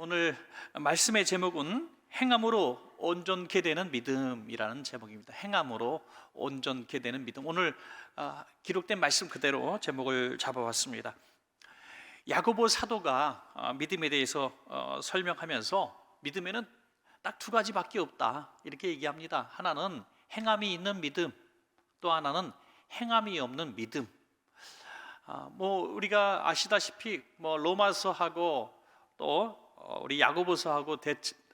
오늘 말씀의 제목은 행함으로 온전케 되는 믿음이라는 제목입니다. 행함으로 온전케 되는 믿음. 오늘 기록된 말씀 그대로 제목을 잡아왔습니다. 야고보 사도가 믿음에 대해서 설명하면서 믿음에는 딱 두 가지밖에 없다 이렇게 얘기합니다. 하나는 행함이 있는 믿음, 또 하나는 행함이 없는 믿음. 우리가 아시다시피 로마서하고 또 우리 야고보서하고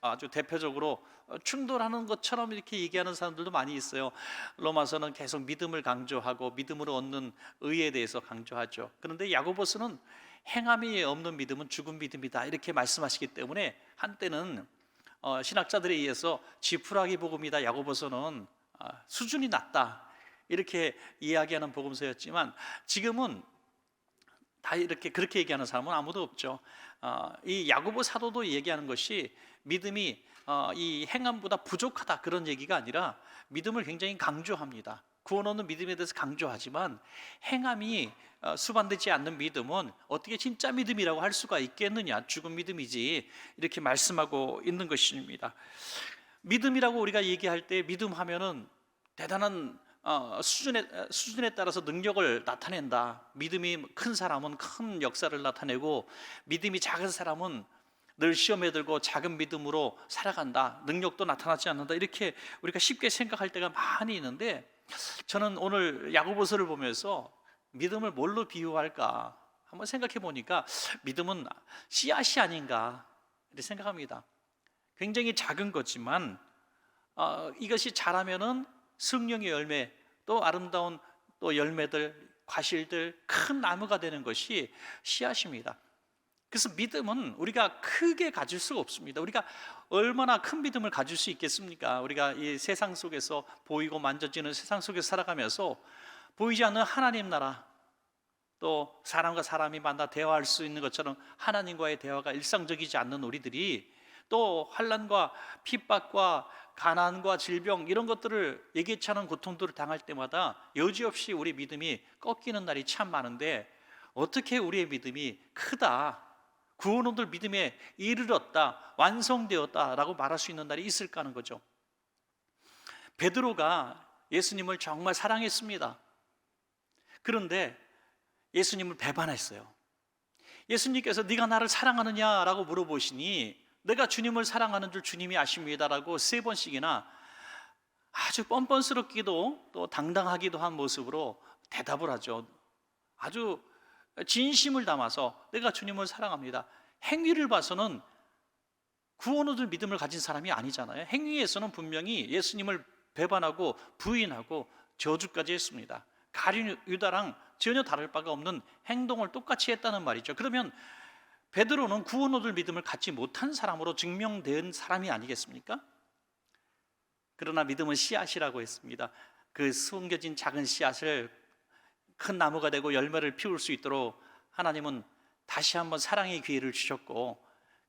아주 대표적으로 충돌하는 것처럼 이렇게 얘기하는 사람들도 많이 있어요. 로마서는 계속 믿음을 강조하고 믿음으로 얻는 의에 대해서 강조하죠. 그런데 야고보서는 행함이 없는 믿음은 죽은 믿음이다 이렇게 말씀하시기 때문에 한때는 신학자들에 의해서 지푸라기 복음이다, 야고보서는 수준이 낮다 이렇게 이야기하는 복음서였지만, 지금은 다 이렇게 그렇게 얘기하는 사람은 아무도 없죠. 이 야고보 사도도 얘기하는 것이 믿음이 이 행함보다 부족하다 그런 얘기가 아니라 믿음을 굉장히 강조합니다. 구원 얻는 믿음에 대해서 강조하지만 행함이 수반되지 않는 믿음은 어떻게 진짜 믿음이라고 할 수가 있겠느냐, 죽은 믿음이지 이렇게 말씀하고 있는 것입니다. 믿음이라고 우리가 얘기할 때 믿음하면은 대단한 수준에 따라서 능력을 나타낸다. 믿음이 큰 사람은 큰 역사를 나타내고, 믿음이 작은 사람은 늘 시험에 들고 작은 믿음으로 살아간다, 능력도 나타나지 않는다, 이렇게 우리가 쉽게 생각할 때가 많이 있는데, 저는 오늘 야고보서를 보면서 믿음을 뭘로 비유할까 한번 생각해 보니까 믿음은 씨앗이 아닌가 이렇게 생각합니다. 굉장히 작은 거지만 이것이 자라면은 성령의 열매, 또 아름다운 또 열매들, 과실들, 큰 나무가 되는 것이 씨앗입니다. 그래서 믿음은 우리가 크게 가질 수가 없습니다. 우리가 얼마나 큰 믿음을 가질 수 있겠습니까? 우리가 이 세상 속에서 보이고 만져지는 세상 속에서 살아가면서 보이지 않는 하나님 나라, 또 사람과 사람이 만나 대화할 수 있는 것처럼 하나님과의 대화가 일상적이지 않는 우리들이 또 환난과 핍박과 가난과 질병 이런 것들을 예기치 않은 고통들을 당할 때마다 여지없이 우리 믿음이 꺾이는 날이 참 많은데, 어떻게 우리의 믿음이 크다, 구원 얻을 믿음에 이르렀다, 완성되었다라고 말할 수 있는 날이 있을까 하는 거죠. 베드로가 예수님을 정말 사랑했습니다. 그런데 예수님을 배반했어요. 예수님께서 네가 나를 사랑하느냐라고 물어보시니 내가 주님을 사랑하는 줄 주님이 아십니다라고 3번씩이나 아주 뻔뻔스럽기도 또 당당하기도 한 모습으로 대답을 하죠. 아주 진심을 담아서 내가 주님을 사랑합니다. 행위를 봐서는 구원 얻을 믿음을 가진 사람이 아니잖아요. 행위에서는 분명히 예수님을 배반하고 부인하고 저주까지 했습니다. 가룟 유다랑 전혀 다를 바가 없는 행동을 똑같이 했다는 말이죠. 그러면 베드로는 구원 얻을 믿음을 갖지 못한 사람으로 증명된 사람이 아니겠습니까? 그러나 믿음은 씨앗이라고 했습니다. 그 숨겨진 작은 씨앗을 큰 나무가 되고 열매를 피울 수 있도록 하나님은 다시 한번 사랑의 기회를 주셨고,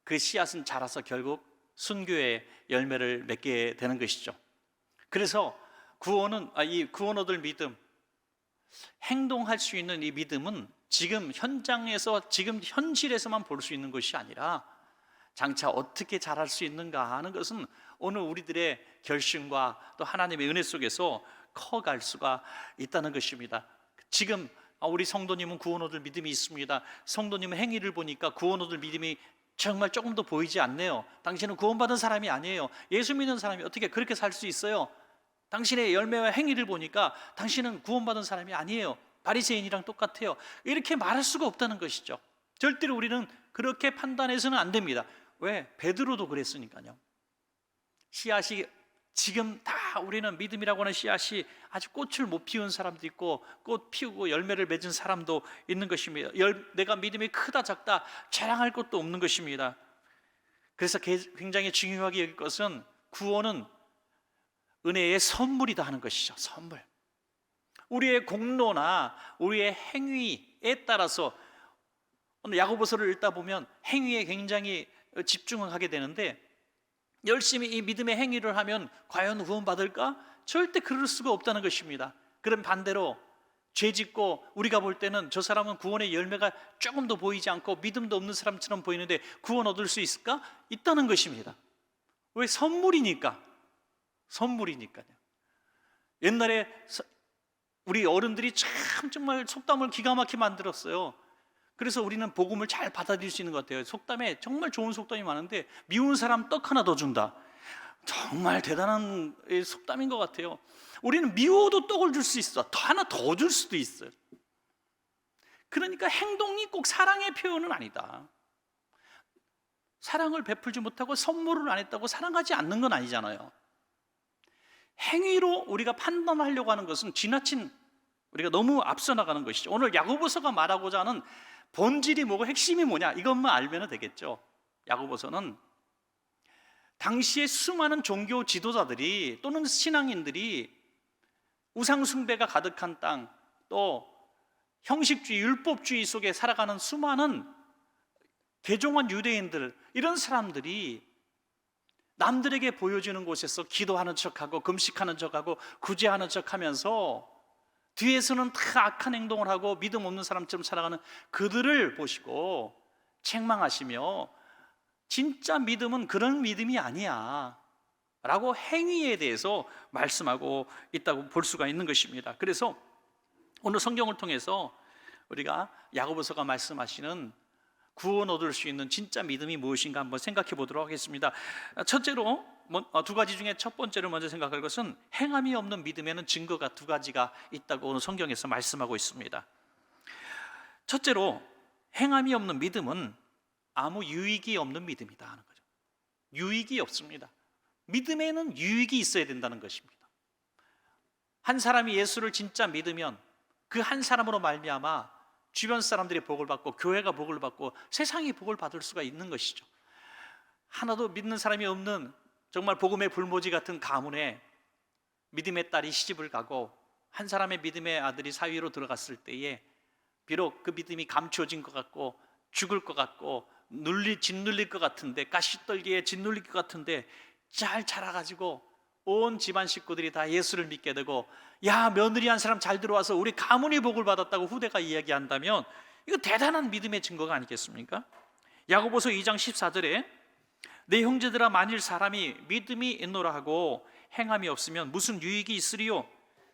그 씨앗은 자라서 결국 순교의 열매를 맺게 되는 것이죠. 그래서 이 구원 얻을 믿음, 행동할 수 있는 이 믿음은 지금 현장에서, 지금 현실에서만 볼 수 있는 것이 아니라 장차 어떻게 자랄 수 있는가 하는 것은 오늘 우리들의 결심과 또 하나님의 은혜 속에서 커갈 수가 있다는 것입니다. 지금 우리 성도님은 구원 얻을 믿음이 있습니다. 성도님은 행위를 보니까 구원 얻을 믿음이 정말 조금도 보이지 않네요. 당신은 구원받은 사람이 아니에요. 예수 믿는 사람이 어떻게 그렇게 살 수 있어요? 당신의 열매와 행위를 보니까 당신은 구원받은 사람이 아니에요. 바리새인이랑 똑같아요. 이렇게 말할 수가 없다는 것이죠. 절대로 우리는 그렇게 판단해서는 안 됩니다. 왜? 베드로도 그랬으니까요. 씨앗이 지금 다 우리는 믿음이라고 하는 씨앗이 아직 꽃을 못 피운 사람도 있고 꽃 피우고 열매를 맺은 사람도 있는 것입니다. 내가 믿음이 크다 작다 자랑할 것도 없는 것입니다. 그래서 굉장히 중요하게 여길 것은 구원은 은혜의 선물이다 하는 것이죠. 선물. 우리의 공로나 우리의 행위에 따라서, 오늘 야고보서를 읽다 보면 행위에 굉장히 집중을 하게 되는데, 열심히 이 믿음의 행위를 하면 과연 구원받을까? 절대 그럴 수가 없다는 것입니다. 그럼 반대로 죄 짓고 우리가 볼 때는 저 사람은 구원의 열매가 조금도 보이지 않고 믿음도 없는 사람처럼 보이는데 구원 얻을 수 있을까? 있다는 것입니다. 왜? 선물이니까. 선물이니까요. 옛날에 우리 어른들이 참 정말 속담을 기가 막히게 만들었어요. 그래서 우리는 복음을 잘 받아들일 수 있는 것 같아요. 속담에 정말 좋은 속담이 많은데, 미운 사람 떡 하나 더 준다. 정말 대단한 속담인 것 같아요. 우리는 미워도 떡을 줄 수 있어. 하나 더 줄 수도 있어요. 그러니까 행동이 꼭 사랑의 표현은 아니다. 사랑을 베풀지 못하고 선물을 안 했다고 사랑하지 않는 건 아니잖아요. 행위로 우리가 판단하려고 하는 것은 지나친, 우리가 너무 앞서 나가는 것이죠. 오늘 야고보서가 말하고자 하는 본질이 뭐고 핵심이 뭐냐, 이것만 알면 되겠죠. 야고보서는 당시에 수많은 종교 지도자들이 또는 신앙인들이 우상 숭배가 가득한 땅, 또 형식주의, 율법주의 속에 살아가는 수많은 개종한 유대인들, 이런 사람들이 남들에게 보여주는 곳에서 기도하는 척하고 금식하는 척하고 구제하는 척하면서 뒤에서는 다 악한 행동을 하고 믿음 없는 사람처럼 살아가는 그들을 보시고 책망하시며, 진짜 믿음은 그런 믿음이 아니야 라고 행위에 대해서 말씀하고 있다고 볼 수가 있는 것입니다. 그래서 오늘 성경을 통해서 우리가 야고보서가 말씀하시는 구원 얻을 수 있는 진짜 믿음이 무엇인가 한번 생각해 보도록 하겠습니다. 첫째로, 두 가지 중에 첫 번째로 먼저 생각할 것은 행함이 없는 믿음에는 증거가 두 가지가 있다고 오늘 성경에서 말씀하고 있습니다. 첫째로, 행함이 없는 믿음은 아무 유익이 없는 믿음이다 하는 거죠. 유익이 없습니다. 믿음에는 유익이 있어야 된다는 것입니다. 한 사람이 예수를 진짜 믿으면 그 한 사람으로 말미암아 주변 사람들이 복을 받고 교회가 복을 받고 세상이 복을 받을 수가 있는 것이죠. 하나도 믿는 사람이 없는 정말 복음의 불모지 같은 가문에 믿음의 딸이 시집을 가고 한 사람의 믿음의 아들이 사위로 들어갔을 때에 비록 그 믿음이 감추어진 것 같고 죽을 것 같고 짓눌릴 것 같은데, 가시떨기에 짓눌릴 것 같은데 잘 자라가지고 온 집안 식구들이 다 예수를 믿게 되고, 야, 며느리 한 사람 잘 들어와서 우리 가문이 복을 받았다고 후대가 이야기한다면 이거 대단한 믿음의 증거가 아니겠습니까? 야고보서 2장 14절에 내 형제들아, 만일 사람이 믿음이 있노라 하고 행함이 없으면 무슨 유익이 있으리요?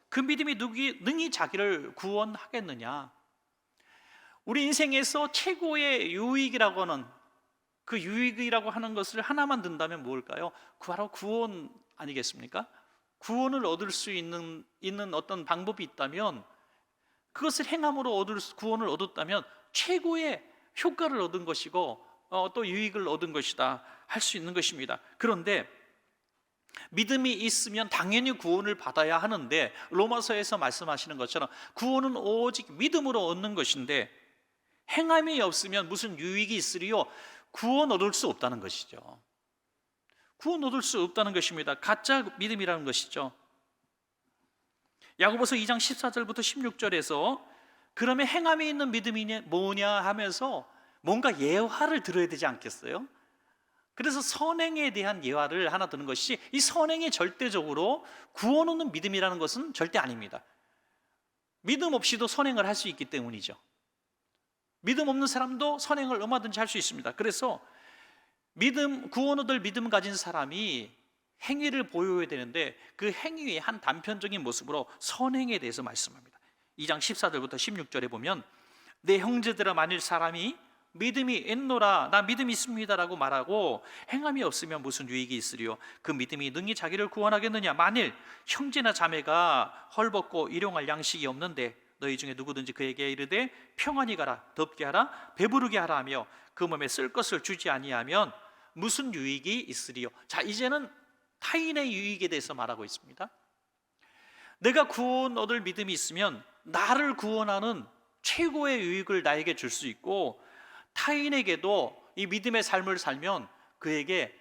그 믿음이 능히 자기를 구원하겠느냐? 우리 인생에서 최고의 유익이라고 하는, 그 유익이라고 하는 것을 하나만 든다면 뭘까요? 바로 구원 아니겠습니까? 구원을 얻을 수 있는 어떤 방법이 있다면, 그것을 행함으로 구원을 얻었다면 최고의 효과를 얻은 것이고 또 유익을 얻은 것이다 할 수 있는 것입니다. 그런데 믿음이 있으면 당연히 구원을 받아야 하는데, 로마서에서 말씀하시는 것처럼 구원은 오직 믿음으로 얻는 것인데, 행함이 없으면 무슨 유익이 있으리요? 구원 얻을 수 없다는 것이죠. 구원 얻을 수 없다는 것입니다. 가짜 믿음이라는 것이죠. 야고보서 2장 14절부터 16절에서 그러면 행함이 있는 믿음이 뭐냐 하면서 뭔가 예화를 들어야 되지 않겠어요? 그래서 선행에 대한 예화를 하나 드는 것이, 이 선행이 절대적으로 구원 얻는 믿음이라는 것은 절대 아닙니다. 믿음 없이도 선행을 할 수 있기 때문이죠. 믿음 없는 사람도 선행을 얼마든지 할 수 있습니다. 그래서 구원 얻을 믿음 가진 사람이 행위를 보여야 되는데, 그 행위의 한 단편적인 모습으로 선행에 대해서 말씀합니다. 2장 14절부터 16절에 보면 내 형제들아, 만일 사람이 믿음이 있노라, 나 믿음이 있습니다 라고 말하고 행함이 없으면 무슨 유익이 있으리요? 그 믿음이 능히 자기를 구원하겠느냐? 만일 형제나 자매가 헐벗고 일용할 양식이 없는데 너희 중에 누구든지 그에게 이르되 평안히 가라, 덥게 하라, 배부르게 하라 하며 그 몸에 쓸 것을 주지 아니하면 무슨 유익이 있으리요? 자, 이제는 타인의 유익에 대해서 말하고 있습니다. 내가 구원 얻을 믿음이 있으면 나를 구원하는 최고의 유익을 나에게 줄 수 있고, 타인에게도 이 믿음의 삶을 살면 그에게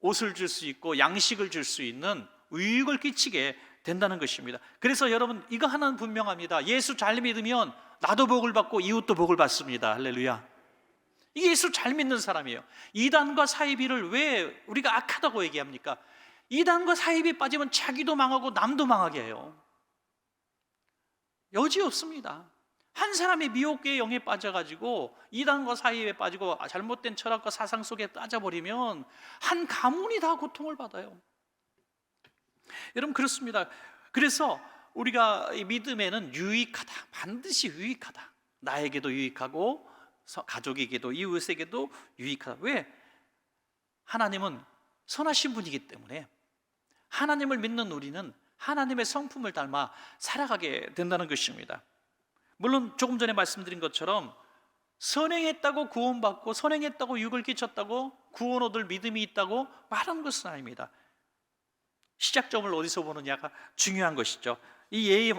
옷을 줄 수 있고 양식을 줄 수 있는 유익을 끼치게 된다는 것입니다. 그래서 여러분, 이거 하나는 분명합니다. 예수 잘 믿으면 나도 복을 받고 이웃도 복을 받습니다. 할렐루야. 이게 예수 잘 믿는 사람이에요. 이단과 사이비를 왜 우리가 악하다고 얘기합니까? 이단과 사이비 빠지면 자기도 망하고 남도 망하게 해요. 여지 없습니다. 한 사람이 미혹의 영에 빠져가지고 이단과 사이에 빠지고 잘못된 철학과 사상 속에 빠져버리면 한 가문이 다 고통을 받아요. 여러분, 그렇습니다. 그래서 우리가 이 믿음에는 유익하다, 반드시 유익하다. 나에게도 유익하고 가족에게도 이웃에게도 유익하다. 왜? 하나님은 선하신 분이기 때문에 하나님을 믿는 우리는 하나님의 성품을 닮아 살아가게 된다는 것입니다. 물론 조금 전에 말씀드린 것처럼 선행했다고 구원받고 선행했다고 유익을 끼쳤다고 구원 얻을 믿음이 있다고 말하는 것은 아닙니다. 시작점을 어디서 보느냐가 중요한 것이죠. 이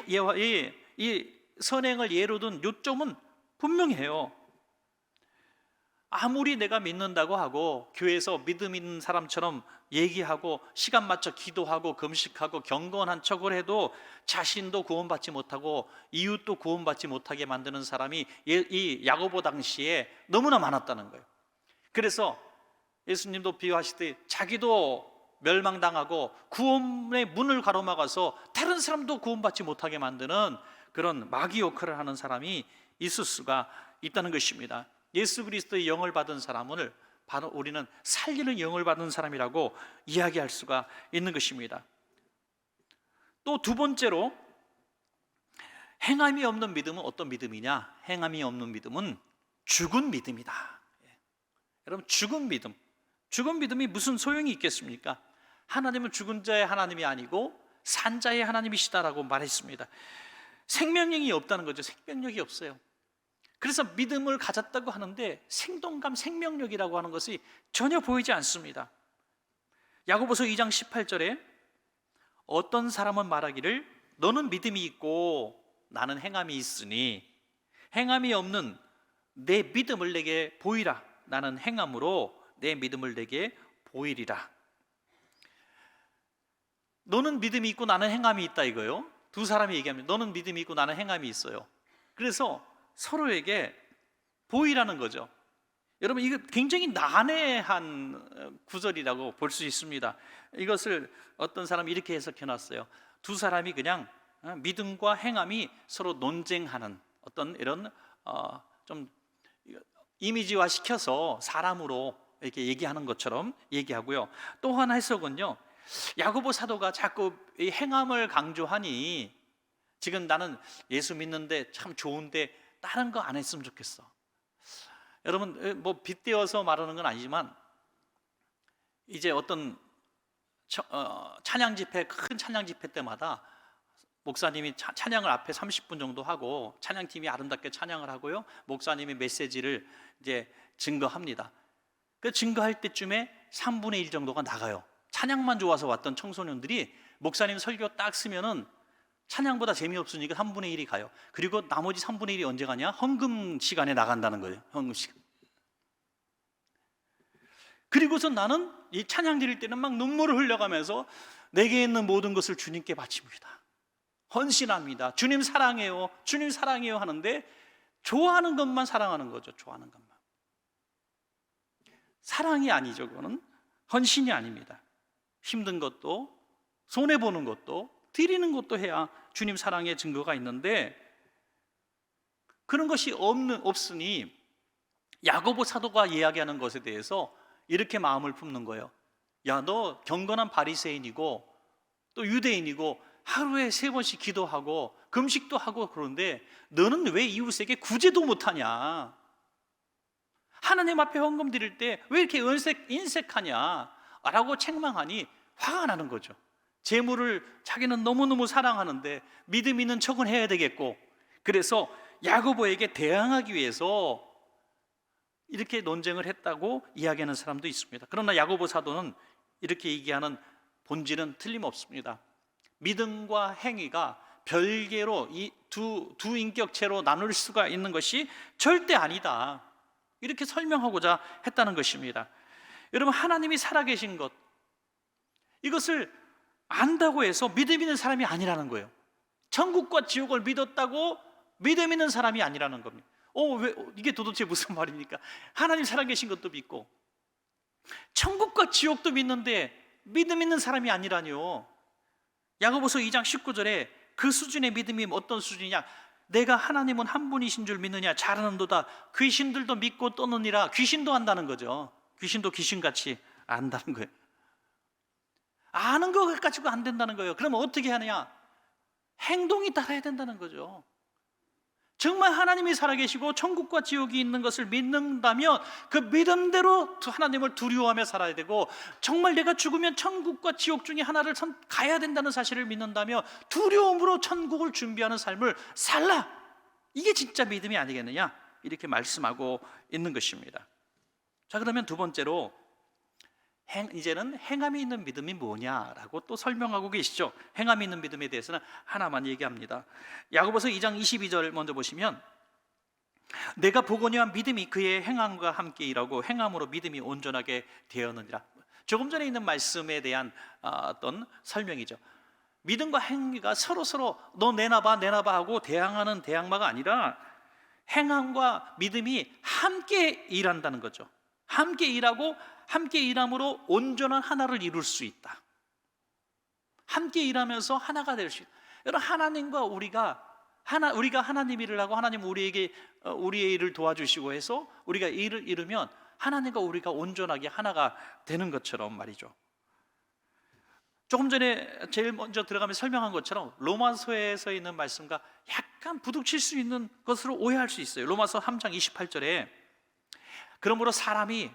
선행을 예로 든 요점은 분명해요. 아무리 내가 믿는다고 하고 교회에서 믿음 있는 사람처럼 얘기하고 시간 맞춰 기도하고 금식하고 경건한 척을 해도 자신도 구원받지 못하고 이웃도 구원받지 못하게 만드는 사람이 이 야고보 당시에 너무나 많았다는 거예요. 그래서 예수님도 비유하시듯이 자기도 멸망당하고 구원의 문을 가로막아서 다른 사람도 구원받지 못하게 만드는 그런 마귀 역할을 하는 사람이 있을 수가 있다는 것입니다. 예수 그리스도의 영을 받은 사람을 바로 우리는 살리는 영을 받은 사람이라고 이야기할 수가 있는 것입니다. 또 두 번째로, 행함이 없는 믿음은 어떤 믿음이냐? 행함이 없는 믿음은 죽은 믿음이다. 여러분, 죽은 믿음이 무슨 소용이 있겠습니까? 하나님은 죽은 자의 하나님이 아니고 산 자의 하나님이시다라고 말했습니다. 생명력이 없다는 거죠. 생명력이 없어요. 그래서 믿음을 가졌다고 하는데 생동감, 생명력이라고 하는 것이 전혀 보이지 않습니다. 야고보서 2장 18절에 어떤 사람은 말하기를 너는 믿음이 있고 나는 행함이 있으니 행함이 없는 내 믿음을 내게 보이라. 나는 행함으로 내 믿음을 내게 보이리라. 너는 믿음이 있고 나는 행함이 있다 이거요. 두 사람이 얘기합니다. 너는 믿음이 있고 나는 행함이 있어요. 그래서 서로에게 보이라는 거죠. 여러분, 이거 굉장히 난해한 구절이라고 볼 수 있습니다. 이것을 어떤 사람이 이렇게 해석해 놨어요. 두 사람이 그냥 믿음과 행함이 서로 논쟁하는 어떤 이런 좀 이미지화 시켜서 사람으로 이렇게 얘기하는 것처럼 얘기하고요. 또 하나 해석은요, 야고보 사도가 자꾸 이 행함을 강조하니 지금 나는 예수 믿는데 참 좋은데 다른 거 안 했으면 좋겠어. 여러분, 뭐 빗대어서 말하는 건 아니지만 이제 어떤 찬양 집회, 큰 찬양 집회 때마다 목사님이 찬양을 앞에 30분 정도 하고 찬양팀이 아름답게 찬양을 하고요, 목사님이 메시지를 이제 증거합니다. 그 증거할 때쯤에 3분의 1 정도가 나가요. 찬양만 좋아서 왔던 청소년들이 목사님 설교 딱 쓰면은 찬양보다 재미없으니까 3분의 1이 가요. 그리고 나머지 3분의 1이 언제 가냐? 헌금 시간에 나간다는 거예요. 헌금 시간. 그리고서 나는 이 찬양 드릴 때는 막 눈물을 흘려가면서 내게 있는 모든 것을 주님께 바칩니다. 헌신합니다. 주님 사랑해요. 주님 사랑해요 하는데 좋아하는 것만 사랑하는 거죠. 좋아하는 것만. 사랑이 아니죠. 그거는 헌신이 아닙니다. 힘든 것도 손해보는 것도 드리는 것도 해야 주님 사랑의 증거가 있는데 그런 것이 없으니 야고보 사도가 이야기하는 것에 대해서 이렇게 마음을 품는 거예요. 야, 너 경건한 바리새인이고 또 유대인이고 하루에 3번씩 기도하고 금식도 하고 그런데 너는 왜 이웃에게 구제도 못하냐? 하나님 앞에 헌금 드릴 때 왜 이렇게 인색하냐? 라고 책망하니 화가 나는 거죠. 재물을 자기는 너무너무 사랑하는데 믿음 있는 척은 해야 되겠고, 그래서 야고보에게 대항하기 위해서 이렇게 논쟁을 했다고 이야기하는 사람도 있습니다. 그러나 야고보 사도는 이렇게 얘기하는 본질은 틀림없습니다. 믿음과 행위가 별개로 이 두 인격체로 나눌 수가 있는 것이 절대 아니다, 이렇게 설명하고자 했다는 것입니다. 여러분, 하나님이 살아계신 것, 이것을 안다고 해서 믿음 있는 사람이 아니라는 거예요. 천국과 지옥을 믿었다고 믿음 있는 사람이 아니라는 겁니다. 이게 도대체 무슨 말입니까? 하나님 살아계신 것도 믿고 천국과 지옥도 믿는데 믿음 있는 사람이 아니라뇨. 야고보서 2장 19절에 그 수준의 믿음이 어떤 수준이냐? 내가 하나님은 한 분이신 줄 믿느냐? 잘하는도다. 귀신들도 믿고 떠느니라. 귀신도 안다는 거죠. 귀신도 귀신같이 안다는 거예요. 아는 거 가지고 안 된다는 거예요. 그러면 어떻게 하느냐? 행동이 따라야 된다는 거죠. 정말 하나님이 살아계시고 천국과 지옥이 있는 것을 믿는다면 그 믿음대로 하나님을 두려워하며 살아야 되고, 정말 내가 죽으면 천국과 지옥 중에 하나를 가야 된다는 사실을 믿는다면 두려움으로 천국을 준비하는 삶을 살라. 이게 진짜 믿음이 아니겠느냐, 이렇게 말씀하고 있는 것입니다. 자, 그러면 두 번째로 이제는 행함이 있는 믿음이 뭐냐라고 또 설명하고 계시죠. 행함이 있는 믿음에 대해서는 하나만 얘기합니다. 야고보서 2장 22절 먼저 보시면, 내가 보거니와 믿음이 그의 행함과 함께 일하고 행함으로 믿음이 온전하게 되었느니라. 조금 전에 있는 말씀에 대한 어떤 설명이죠. 믿음과 행위가 서로 너 내놔봐 하고 대항하는 대항마가 아니라 행함과 믿음이 함께 일한다는 거죠. 함께 일하고 함께 일함으로 온전한 하나를 이룰 수 있다. 함께 일하면서 하나가 될 수 있다. 여러분, 하나님과 우리가 하나님 일을 하고 하나님 우리에게 우리의 일을 도와주시고 해서 우리가 일을 이루면 하나님과 우리가 온전하게 하나가 되는 것처럼 말이죠. 조금 전에 제일 먼저 들어가면서 설명한 것처럼 로마서에서 있는 말씀과 약간 부딪힐 수 있는 것으로 오해할 수 있어요. 로마서 3장 28절에 그러므로 사람이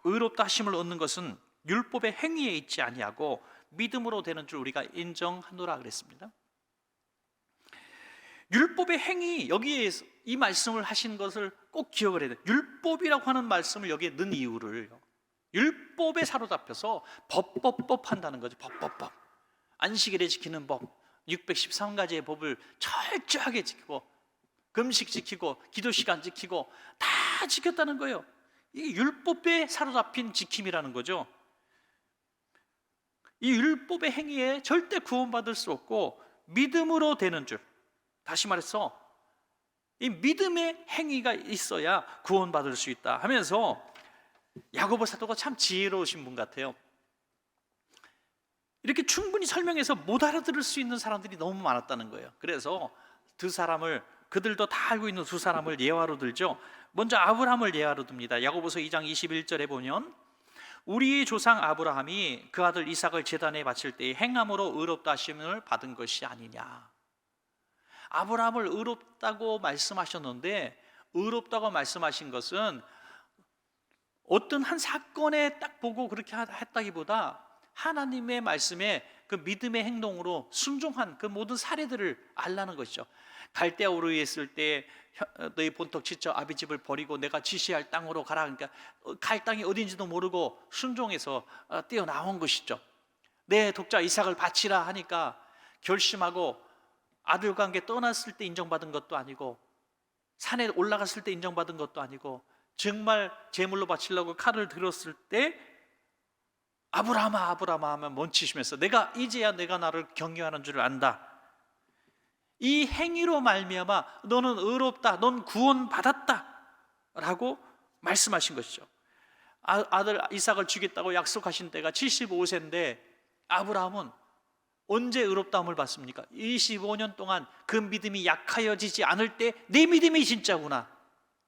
의롭다 하심을 얻는 것은 율법의 행위에 있지 아니하고 믿음으로 되는 줄 우리가 인정하노라 그랬습니다. 율법의 행위, 여기에 이 말씀을 하신 것을 꼭 기억을 해야 돼요. 율법이라고 하는 말씀을 여기에 넣은 이유를, 율법에 사로잡혀서 법 한다는 거죠. 법. 안식일에 지키는 법, 613가지의 법을 철저하게 지키고 금식 지키고 기도 시간 지키고 다 지켰다는 거예요. 이 율법에 사로잡힌 지킴이라는 거죠. 이 율법의 행위에 절대 구원받을 수 없고 믿음으로 되는 줄, 다시 말해서 이 믿음의 행위가 있어야 구원받을 수 있다 하면서 야고보 사도가 참 지혜로우신 분 같아요. 이렇게 충분히 설명해서 못 알아들을 수 있는 사람들이 너무 많았다는 거예요. 그래서 그들도 다 알고 있는 두 사람을 예화로 들죠. 먼저 아브라함을 예화로 듭니다. 야고보서 2장 21절에 보면, 우리의 조상 아브라함이 그 아들 이삭을 제단에 바칠 때에 행함으로 의롭다 하심을 받은 것이 아니냐. 아브라함을 의롭다고 말씀하셨는데, 의롭다고 말씀하신 것은 어떤 한 사건에 딱 보고 그렇게 했다기보다 하나님의 말씀에 그 믿음의 행동으로 순종한 그 모든 사례들을 알라는 것이죠. 갈대아 우르에 있을 때 너희 본토 지쳐 아비 집을 버리고 내가 지시할 땅으로 가라. 그러니까 갈 땅이 어딘지도 모르고 순종해서 뛰어나온 것이죠. 내 독자 이삭을 바치라 하니까 결심하고 아들과 함께 떠났을 때 인정받은 것도 아니고 산에 올라갔을 때 인정받은 것도 아니고 정말 제물로 바치려고 칼을 들었을 때 아브라함아 아브라함아 하면 멈추시면서 이제야 내가 나를 경외하는 줄을 안다. 이 행위로 말미암아 너는 의롭다, 넌 구원받았다 라고 말씀하신 것이죠. 아들 이삭을 주겠다고 약속하신 때가 75세인데 아브라함은 언제 의롭다함을 받습니까? 25년 동안 그 믿음이 약하여지지 않을 때 내 믿음이 진짜구나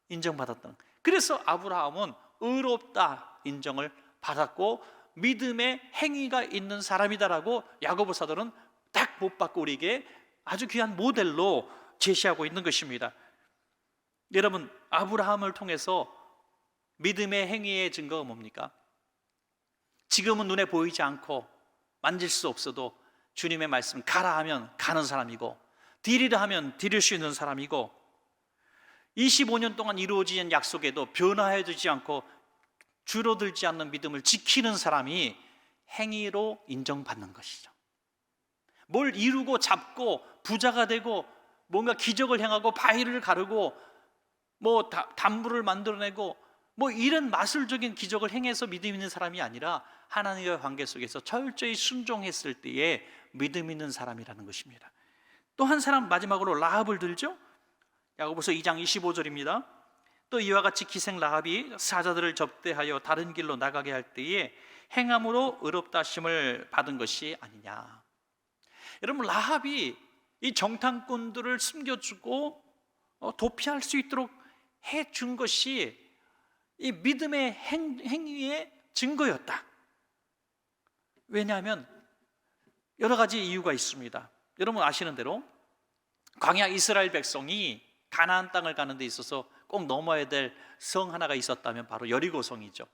인정받았던. 그래서 아브라함은 의롭다 인정을 받았고 믿음의 행위가 있는 사람이다라고 야고보 사도는 딱 못 받고 우리에게 아주 귀한 모델로 제시하고 있는 것입니다. 여러분, 아브라함을 통해서 믿음의 행위의 증거가 뭡니까? 지금은 눈에 보이지 않고 만질 수 없어도 주님의 말씀 가라 하면 가는 사람이고 디리라 하면 디릴 수 있는 사람이고 25년 동안 이루어진 약속에도 변화해지지 않고 줄어들지 않는 믿음을 지키는 사람이 행위로 인정받는 것이죠. 뭘 이루고 잡고 부자가 되고 뭔가 기적을 행하고 바위를 가르고 뭐 담불을 만들어내고 뭐 이런 마술적인 기적을 행해서 믿음 있는 사람이 아니라 하나님과의 관계 속에서 철저히 순종했을 때에 믿음 있는 사람이라는 것입니다. 또 한 사람 마지막으로 라합을 들죠. 야고보서 2장 25절입니다. 또 이와 같이 기생 라합이 사자들을 접대하여 다른 길로 나가게 할 때에 행함으로 의롭다 하심을 받은 것이 아니냐. 여러분, 라합이 이 정탐꾼들을 숨겨주고 도피할 수 있도록 해 준 것이 이 믿음의 행위의 증거였다. 왜냐하면 여러 가지 이유가 있습니다. 여러분 아시는 대로 광야 이스라엘 백성이 가나안 땅을 가는 데 있어서 꼭 넘어야 될 성 하나가 있었다면 바로 여리고성이죠.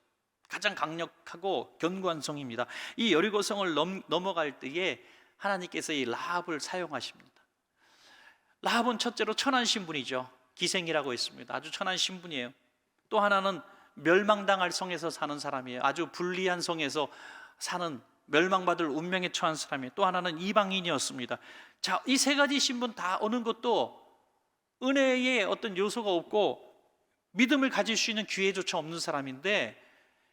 가장 강력하고 견고한 성입니다. 이 여리고성을 넘어갈 때에 하나님께서 이 라합을 사용하십니다. 라합은 첫째로 천한 신분이죠. 기생이라고 했습니다. 아주 천한 신분이에요. 또 하나는 멸망당할 성에서 사는 사람이에요. 아주 불리한 성에서 사는 멸망받을 운명에 처한 사람이에요. 또 하나는 이방인이었습니다. 자, 이 세 가지 신분 다 어느 것도 은혜의 어떤 요소가 없고 믿음을 가질 수 있는 기회조차 없는 사람인데,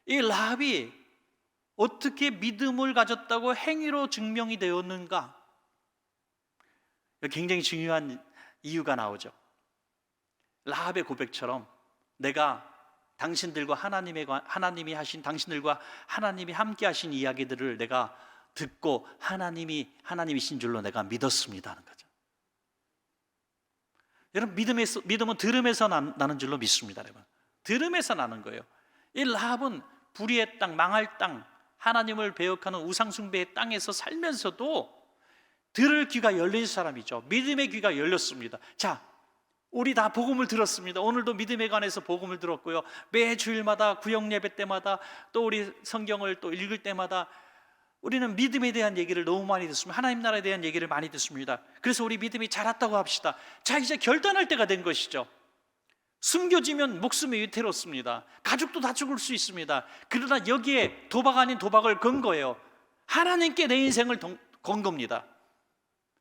이 라합이 어떻게 믿음을 가졌다고 행위로 증명이 되었는가? 굉장히 중요한 이유가 나오죠. 라합의 고백처럼 내가 당신들과 하나님이 하신, 당신들과 하나님이 함께 하신 이야기들을 내가 듣고 하나님이신 줄로 내가 믿었습니다 하는 거죠. 여러분, 믿음은 들음에서 나는 줄로 믿습니다. 여러분, 들음에서 나는 거예요. 이 라합은 불의의 땅, 망할 땅, 하나님을 배역하는 우상숭배의 땅에서 살면서도 들을 귀가 열린 사람이죠. 믿음의 귀가 열렸습니다. 자, 우리 다 복음을 들었습니다. 오늘도 믿음에 관해서 복음을 들었고요. 매 주일마다 구역 예배 때마다 또 우리 성경을 또 읽을 때마다 우리는 믿음에 대한 얘기를 너무 많이 듣습니다. 하나님 나라에 대한 얘기를 많이 듣습니다. 그래서 우리 믿음이 자랐다고 합시다. 자, 이제 결단할 때가 된 것이죠. 숨겨지면 목숨이 위태롭습니다. 가족도 다 죽을 수 있습니다. 그러나 여기에 도박 아닌 도박을 건 거예요. 하나님께 내 인생을 건 겁니다.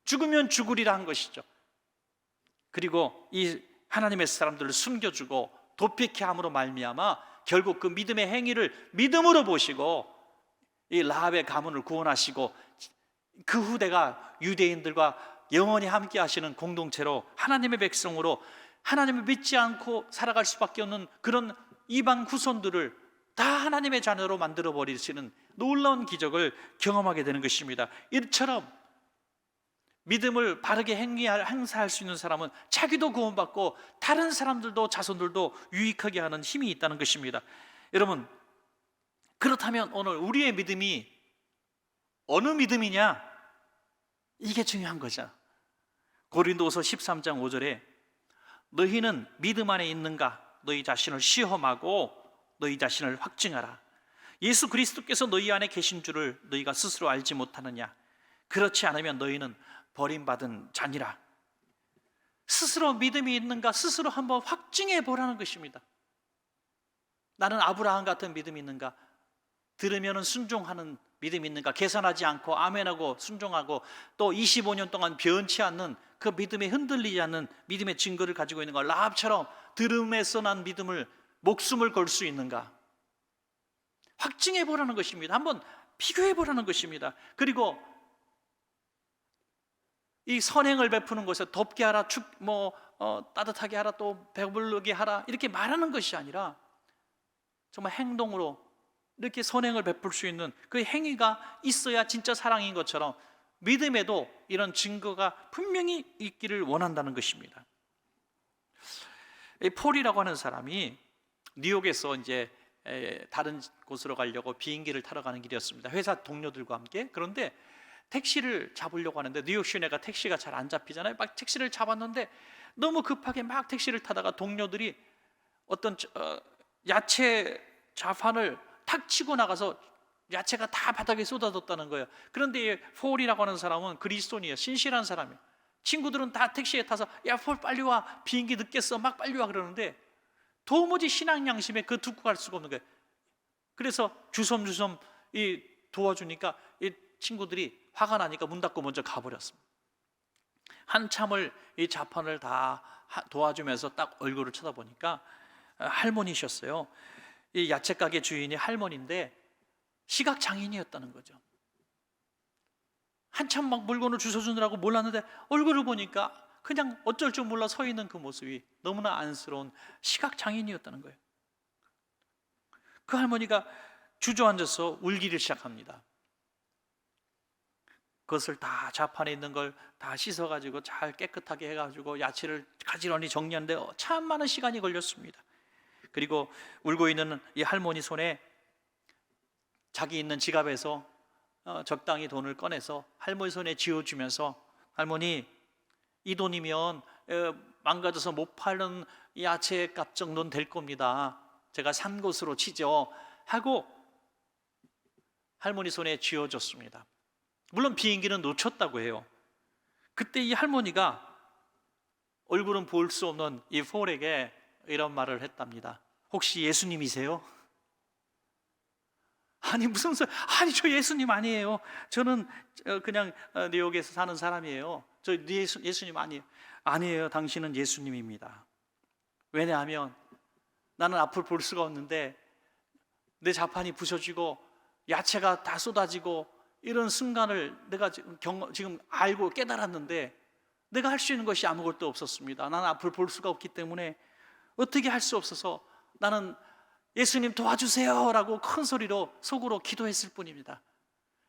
죽으면 죽으리라 한 것이죠. 그리고 이 하나님의 사람들을 숨겨주고 도피케 함으로 말미암아 결국 그 믿음의 행위를 믿음으로 보시고 이 라합의 가문을 구원하시고 그 후대가 유대인들과 영원히 함께 하시는 공동체로, 하나님의 백성으로 하나님을 믿지 않고 살아갈 수밖에 없는 그런 이방 후손들을 다 하나님의 자녀로 만들어 버리시는 놀라운 기적을 경험하게 되는 것입니다. 이처럼 믿음을 바르게 행사할 수 있는 사람은 자기도 구원받고 다른 사람들도, 자손들도 유익하게 하는 힘이 있다는 것입니다. 여러분, 그렇다면 오늘 우리의 믿음이 어느 믿음이냐? 이게 중요한 거죠. 고린도후서 13장 5절에 너희는 믿음 안에 있는가? 너희 자신을 시험하고 너희 자신을 확증하라. 예수 그리스도께서 너희 안에 계신 줄을 너희가 스스로 알지 못하느냐? 그렇지 않으면 너희는 버림받은 자니라. 스스로 믿음이 있는가? 스스로 한번 확증해 보라는 것입니다. 나는 아브라함 같은 믿음이 있는가? 들으면 순종하는 믿음이 있는가? 계산하지 않고 아멘하고 순종하고 또 25년 동안 변치 않는 그 믿음에 흔들리지 않는 믿음의 증거를 가지고 있는가? 라합처럼 들음에서 난 믿음을, 목숨을 걸 수 있는가? 확증해 보라는 것입니다. 한번 비교해 보라는 것입니다. 그리고 이 선행을 베푸는 것에 덥게 하라, 따뜻하게 하라, 또 배부르게 하라 이렇게 말하는 것이 아니라 정말 행동으로 이렇게 선행을 베풀 수 있는 그 행위가 있어야 진짜 사랑인 것처럼 믿음에도 이런 증거가 분명히 있기를 원한다는 것입니다. 이 폴이라고 하는 사람이 뉴욕에서 이제 다른 곳으로 가려고 비행기를 타러 가는 길이었습니다. 회사 동료들과 함께. 그런데 택시를 잡으려고 하는데 뉴욕 시내가 택시가 잘 안 잡히잖아요. 막 택시를 잡았는데 너무 급하게 막 택시를 타다가 동료들이 어떤 야채 좌판을 탁 치고 나가서 야채가 다 바닥에 쏟아졌다는 거예요. 그런데 폴이라고 하는 사람은 그리스도인이에요. 신실한 사람이에요. 친구들은 다 택시에 타서 야, 폴 빨리 와, 비행기 늦겠어, 막 빨리 와 그러는데 도무지 신앙 양심에 그 듣고 갈 수가 없는 거예요. 그래서 주섬주섬 도와주니까 이 친구들이 화가 나니까 문 닫고 먼저 가버렸습니다. 한참을 이 좌판을 다 도와주면서 딱 얼굴을 쳐다보니까 할머니셨어요. 이 야채 가게 주인이 할머니인데 시각 장애인이었다는 거죠. 한참 막 물건을 주워주느라고 몰랐는데 얼굴을 보니까 그냥 어쩔 줄 몰라 서 있는 그 모습이 너무나 안쓰러운 시각 장애인이었다는 거예요. 그 할머니가 주저앉아서 울기를 시작합니다. 그것을 다 자판에 있는 걸 다 씻어가지고 잘 깨끗하게 해가지고 야채를 가지런히 정리하는데 참 많은 시간이 걸렸습니다. 그리고 울고 있는 이 할머니 손에 자기 있는 지갑에서 적당히 돈을 꺼내서 할머니 손에 쥐어주면서, 할머니, 이 돈이면 망가져서 못 파는 야채 값 정도는 될 겁니다. 제가 산 것으로 치죠 하고 할머니 손에 쥐어줬습니다. 물론 비행기는 놓쳤다고 해요. 그때 이 할머니가 얼굴은 볼 수 없는 이 폴에게 이런 말을 했답니다. 혹시 예수님이세요? 아니 무슨 소리? 아니 저 예수님 아니에요. 저는 그냥 뉴욕에서 사는 사람이에요. 저 예수님 아니에요. 아니에요. 당신은 예수님입니다. 왜냐하면 나는 앞을 볼 수가 없는데 내 자판이 부서지고 야채가 다 쏟아지고 이런 순간을 내가 지금 알고 깨달았는데 내가 할 수 있는 것이 아무것도 없었습니다. 나는 앞을 볼 수가 없기 때문에 어떻게 할 수 없어서 나는 예수님 도와주세요 라고 큰 소리로 속으로 기도했을 뿐입니다.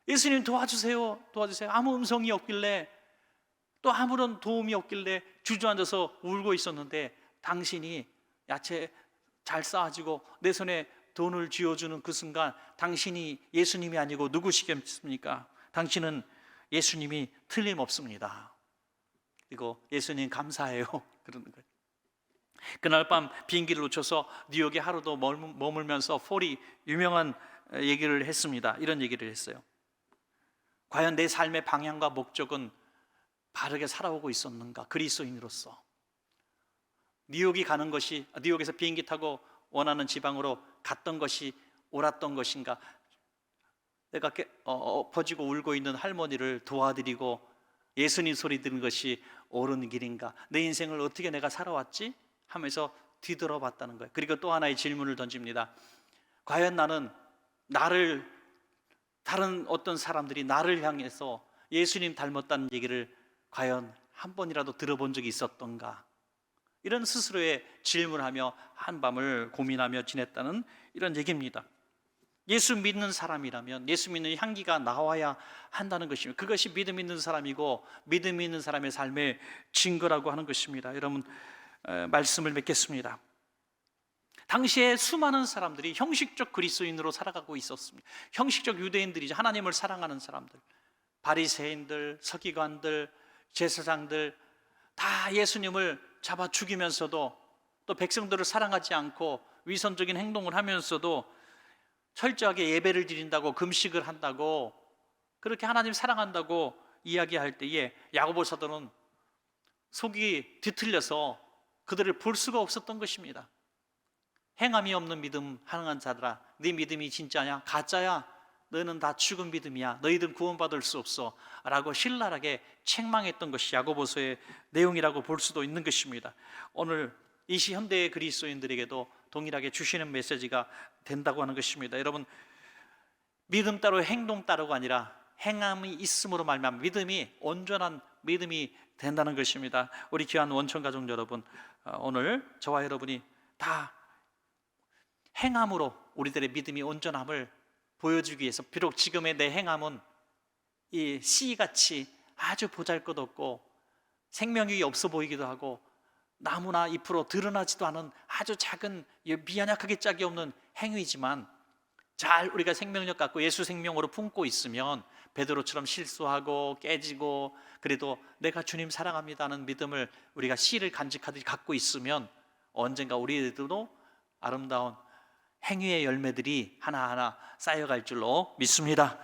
예수님 도와주세요, 도와주세요. 아무 음성이 없길래, 또 아무런 도움이 없길래 주저앉아서 울고 있었는데 당신이 야채 잘 쌓아지고 내 손에 돈을 쥐어주는 그 순간 당신이 예수님이 아니고 누구시겠습니까? 당신은 예수님이 틀림없습니다. 그리고 예수님 감사해요 그러는 거예요. 그날 밤 비행기를 놓쳐서 뉴욕에 하루도 머물면서 폴이 유명한 얘기를 했습니다. 이런 얘기를 했어요. 과연 내 삶의 방향과 목적은 바르게 살아오고 있었는가? 그리스도인으로서 뉴욕에서 비행기 타고 원하는 지방으로 갔던 것이 옳았던 것인가? 내가 엎어지고 울고 있는 할머니를 도와드리고 예수님 소리 듣는 것이 옳은 길인가? 내 인생을 어떻게 내가 살아왔지? 하면서 뒤돌아봤다는 거예요. 그리고 또 하나의 질문을 던집니다. 과연 다른 어떤 사람들이 나를 향해서 예수님 닮았다는 얘기를 과연 한 번이라도 들어본 적이 있었던가? 이런 스스로의 질문하며 한밤을 고민하며 지냈다는 이런 얘기입니다. 예수 믿는 사람이라면 예수 믿는 향기가 나와야 한다는 것입니다. 그것이 믿음 있는 사람이고 믿음 있는 사람의 삶의 증거라고 하는 것입니다. 여러분, 말씀을 맺겠습니다. 당시에 수많은 사람들이 형식적 그리스도인으로 살아가고 있었습니다. 형식적 유대인들이죠. 하나님을 사랑하는 사람들, 바리새인들, 서기관들, 제사장들 다 예수님을 잡아 죽이면서도 또 백성들을 사랑하지 않고 위선적인 행동을 하면서도 철저하게 예배를 드린다고, 금식을 한다고, 그렇게 하나님 사랑한다고 이야기할 때에 야고보 사도는 속이 뒤틀려서 그들을 볼 수가 없었던 것입니다. 행함이 없는 믿음 하는 자들아, 네 믿음이 진짜냐? 가짜야? 너희는 다 죽은 믿음이야. 너희들은 구원받을 수 없어 라고 신랄하게 책망했던 것이 야고보서의 내용이라고 볼 수도 있는 것입니다. 오늘 이 시현대의 그리스도인들에게도 동일하게 주시는 메시지가 된다고 하는 것입니다. 여러분, 믿음 따로 행동 따로가 아니라 행함이 있음으로 말미암아 믿음이 온전한 믿음이 된다는 것입니다. 우리 귀한 원천 가족 여러분, 오늘 저와 여러분이 다 행함으로 우리들의 믿음이 온전함을 보여주기 위해서, 비록 지금의 내 행함은 이 씨같이 아주 보잘것없고 생명력이 없어 보이기도 하고 나무나 잎으로 드러나지도 않은 아주 작은 미약하게 짝이 없는 행위지만, 잘 우리가 생명력 갖고 예수 생명으로 품고 있으면 베드로처럼 실수하고 깨지고 그래도 내가 주님 사랑합니다는 믿음을 우리가 씨를 간직하듯이 갖고 있으면 언젠가 우리들도 아름다운 행위의 열매들이 하나하나 쌓여갈 줄로 믿습니다.